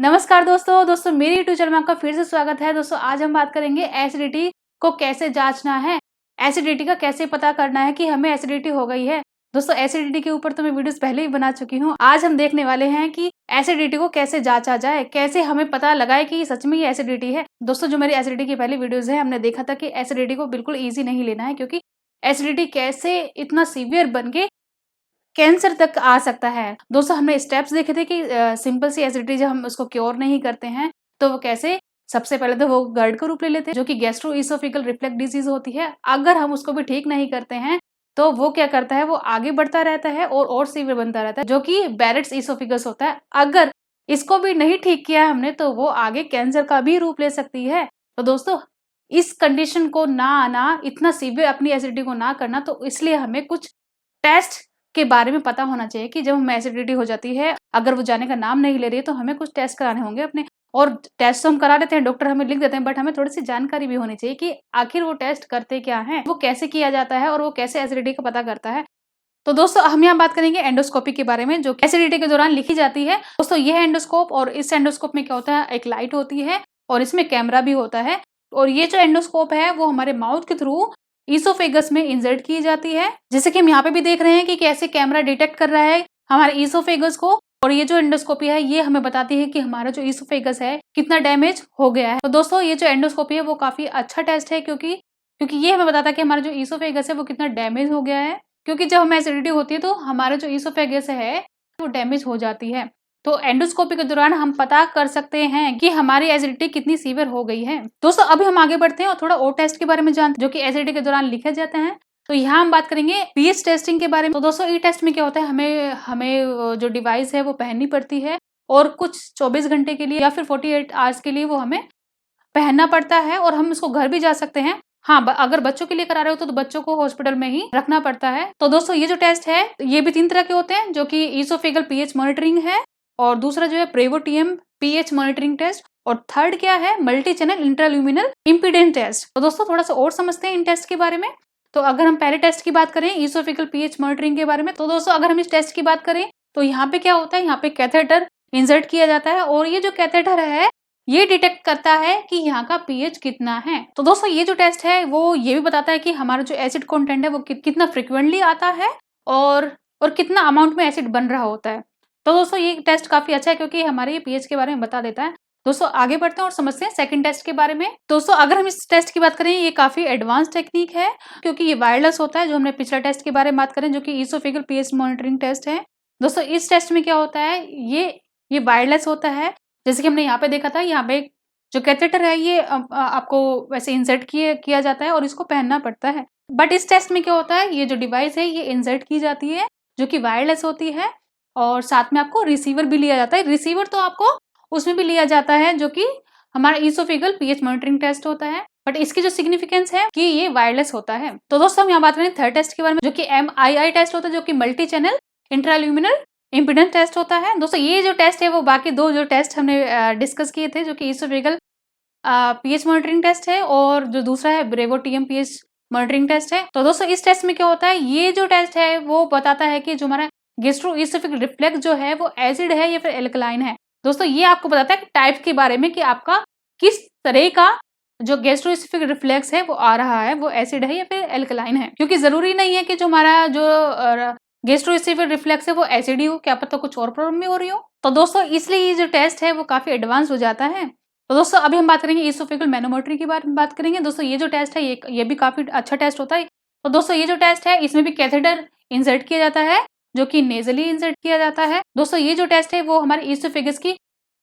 नमस्कार दोस्तों मेरे यूट्यूब चैनल में आपका फिर से स्वागत है। दोस्तों आज हम बात करेंगे एसिडिटी को कैसे जांचना है, एसिडिटी का कैसे पता करना है कि हमें एसिडिटी हो गई है। दोस्तों एसिडिटी के ऊपर तो मैं वीडियोस पहले ही बना चुकी हूँ। आज हम देखने वाले हैं कि एसिडिटी को कैसे जांचा जाए, कैसे हमें पता लगाए कि सच में ये एसिडिटी है। दोस्तों जो मेरी एसिडिटी की पहली वीडियोज है, हमने देखा था कि एसिडिटी को बिल्कुल ईजी नहीं लेना है, क्योंकि एसिडिटी कैसे इतना सीवियर बन के कैंसर तक आ सकता है। दोस्तों हमने स्टेप्स देखे थे कि सिंपल सी एसिडिटी जब हम उसको क्योर नहीं करते हैं तो वो कैसे, सबसे पहले तो वो GERD का रूप ले लेते हैं, जो कि गैस्ट्रोइसोफेगल रिफ्लक्स डिजीज होती है। अगर हम उसको भी ठीक नहीं करते हैं तो वो क्या करता है, वो आगे बढ़ता रहता है और सीवियर बनता रहता है, जो कि बैरेट्स इसोफेगस होता है। अगर इसको भी नहीं ठीक किया हमने तो वो आगे कैंसर का भी रूप ले सकती है। तो दोस्तों इस कंडीशन को ना आना, इतना सीवियर अपनी एसिडिटी को ना करना, तो इसलिए हमें कुछ टेस्ट के बारे में पता होना चाहिए कि जब हमें एसिडिटी हो जाती है, अगर वो जाने का नाम नहीं ले रही है तो हमें कुछ टेस्ट कराने होंगे अपने। और टेस्ट तो हम करा लेते हैं, डॉक्टर हमें लिख देते हैं, बट हमें थोड़ी सी जानकारी भी होनी चाहिए कि आखिर वो टेस्ट करते क्या हैं, वो कैसे किया जाता है और वो कैसे एसिडिटी का पता करता है। तो दोस्तों हम यहाँ बात करेंगे एंडोस्कोपी के बारे में, जो एसिडिटी के दौरान लिखी जाती है। दोस्तों ये है एंडोस्कोप, और इस एंडोस्कोप में क्या होता है, एक लाइट होती है और इसमें कैमरा भी होता है। और ये जो एंडोस्कोप है वो हमारे माउथ के थ्रू ईसोफेगस में इंसर्ट की जाती है, जैसे कि हम यहाँ पे भी देख रहे हैं कि कैसे कैमरा डिटेक्ट कर रहा है हमारे ईसोफेगस को। और ये जो एंडोस्कोपी है ये हमें बताती है कि हमारा जो ईसोफेगस है कितना डैमेज हो गया है। तो दोस्तों ये जो एंडोस्कोपी है वो काफी अच्छा टेस्ट है, क्योंकि ये हमें बताता है कि हमारा जो ईसोफेगस है वो कितना डैमेज हो गया है। क्योंकि जब हमें एसिडिटी होती है तो हमारा जो ईसोफेगस है वो डैमेज हो जाती है। तो एंडोस्कोपी के दौरान हम पता कर सकते हैं कि हमारी एसिडिटी कितनी सीवियर हो गई है। दोस्तों अभी हम आगे बढ़ते हैं और थोड़ा और टेस्ट के बारे में जानते हैं जो कि एसिडिटी के दौरान लिखे जाते हैं। तो यहाँ हम बात करेंगे पीएच टेस्टिंग के बारे में। तो दोस्तों ई टेस्ट में क्या होता है, हमें जो डिवाइस है वो पहननी पड़ती है, और कुछ 24 घंटे के लिए या फिर 48 आवर्स के लिए वो हमें पहनना पड़ता है, और हम इसको घर भी जा सकते हैं। हाँ, अगर बच्चों के लिए करा रहे हो तो बच्चों को हॉस्पिटल में ही रखना पड़ता है। तो दोस्तों ये जो टेस्ट है ये भी 3 तरह के होते हैं, जो कि ईसोफेगल पीएच मॉनिटरिंग है, और दूसरा जो है प्रेवोटीएम पीएच मॉनिटरिंग टेस्ट, और थर्ड क्या है, multi channel intraluminal impedance test. तो दोस्तों थोड़ा सा और समझते हैं इन टेस्ट के बारे में। तो अगर हम पहले टेस्ट की बात करें ईसोफेगल पीएच मॉनिटरिंग के बारे में, तो दोस्तों अगर हम इस टेस्ट की बात करें तो यहाँ पे क्या होता है, यहाँ पे कैथेटर इंसर्ट किया जाता है, और ये जो कैथेटर है ये डिटेक्ट करता है कि यहाँ का पीएच कितना है। तो दोस्तों ये जो टेस्ट है वो ये भी बताता है कि हमारा जो एसिड कंटेंट है वो कितना फ्रिक्वेंटली आता है, और कितना अमाउंट में एसिड बन रहा होता है। तो दोस्तों ये टेस्ट काफी अच्छा है, क्योंकि हमारे पीएच के बारे में बता देता है। दोस्तों आगे बढ़ते हैं और समझते हैं सेकंड टेस्ट के बारे में। दोस्तों अगर हम इस टेस्ट की बात करें, ये काफी एडवांस टेक्निक है, क्योंकि ये वायरलेस होता है। जो हमने पिछला टेस्ट के बारे में बात करें, जो कि ईसोफेगल पीएच मॉनिटरिंग टेस्ट है, दोस्तों इस टेस्ट में क्या होता है, ये वायरलेस होता है। जैसे कि हमने यहाँ पे देखा था, यहाँ पे जो कैथेटर है ये आपको वैसे इंसर्ट किया जाता है और इसको पहनना पड़ता है। बट इस टेस्ट में क्या होता है, ये जो डिवाइस है ये इंसर्ट की जाती है, जो कि वायरलेस होती है, और साथ में आपको रिसीवर भी लिया जाता है। रिसीवर तो आपको उसमें भी लिया जाता है जो कि हमारा ईसोफेगल पीएच मॉनिटरिंग टेस्ट होता है, बट इसकी जो सिग्निफिकेंस है कि ये वायरलेस होता है। तो दोस्तों हम यहाँ बात करें थर्ड टेस्ट के बारे में, जो कि MII टेस्ट होता है, जो कि multi channel intraluminal impedance test होता है। दोस्तों ये जो टेस्ट है वो बाकी दो जो टेस्ट हमने डिस्कस किए थे, जो कि ईसोफेगल पीएच मॉनिटरिंग टेस्ट है, और जो दूसरा है ब्रेवोटीएम पीएच मॉनिटरिंग टेस्ट है। तो दोस्तों इस टेस्ट में क्या होता है, ये जो टेस्ट है वो बताता है कि जो हमारा गैस्ट्रोइसोफेगल रिफ्लेक्स जो है वो एसिड है या फिर एल्कलाइन है। दोस्तों ये आपको बताता है टाइप के बारे में कि आपका किस तरह का जो गैस्ट्रोइसोफेगल रिफ्लेक्स है वो आ रहा है, वो एसिड है या फिर एल्कलाइन है। क्योंकि जरूरी नहीं है कि जो हमारा जो गैस्ट्रोइसोफेगल रिफ्लेक्स है वो एसिड ही हो, क्या पता कुछ और प्रॉब्लम भी हो रही हो। तो दोस्तों इसलिए ये जो टेस्ट है वो काफी एडवांस हो जाता है। तो दोस्तों अभी हम बात करेंगे ईसोफेगल मैनोमेट्री के बारे में बात करेंगे। दोस्तों ये जो टेस्ट है ये भी काफी अच्छा टेस्ट होता है। तो दोस्तों ये जो टेस्ट है इसमें भी कैथेटर इंसर्ट किया जाता है, जो कि नेजली इंसर्ट किया जाता है। दोस्तों ये जो टेस्ट है वो हमारे ईसोफेगस की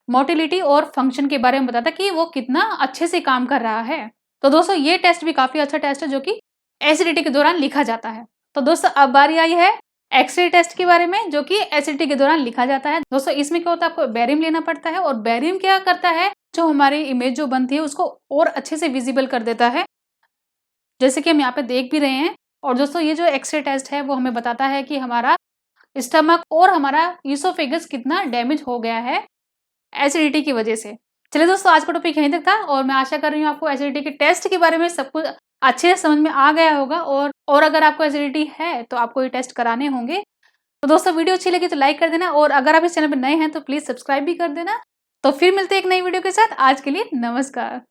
मोटिलिटी और फंक्शन के बारे में बताता है कि वो कितना अच्छे से काम कर रहा है। तो दोस्तों ये टेस्ट भी काफी अच्छा टेस्ट है, जो कि एसिडिटी के दौरान लिखा जाता है। तो दोस्तों अब बारी आई है एक्सरे टेस्ट के बारे में, जो कि एसिडिटी के दौरान लिखा जाता है। दोस्तों इसमें क्या होता है, आपको बेरियम लेना पड़ता है, और बेरियम क्या करता है, जो हमारी इमेज जो बनती है उसको और अच्छे से विजिबल कर देता है, जैसे कि हम यहाँ पे देख भी रहे हैं। और दोस्तों ये जो एक्सरे टेस्ट है वो हमें बताता है कि हमारा स्टमक और हमारा ईसोफेगस कितना डैमेज हो गया है एसिडिटी की वजह से। चलिए दोस्तों आज का टॉपिक यहीं तक था, और मैं आशा कर रही हूँ आपको एसिडिटी के टेस्ट के बारे में सब कुछ अच्छे से समझ में आ गया होगा, और अगर आपको एसिडिटी है तो आपको ये टेस्ट कराने होंगे। तो दोस्तों वीडियो अच्छी लगी तो लाइक कर देना, और अगर आप इस चैनल पर नए हैं तो प्लीज सब्सक्राइब भी कर देना। तो फिर मिलते हैं एक नई वीडियो के साथ। आज के लिए नमस्कार।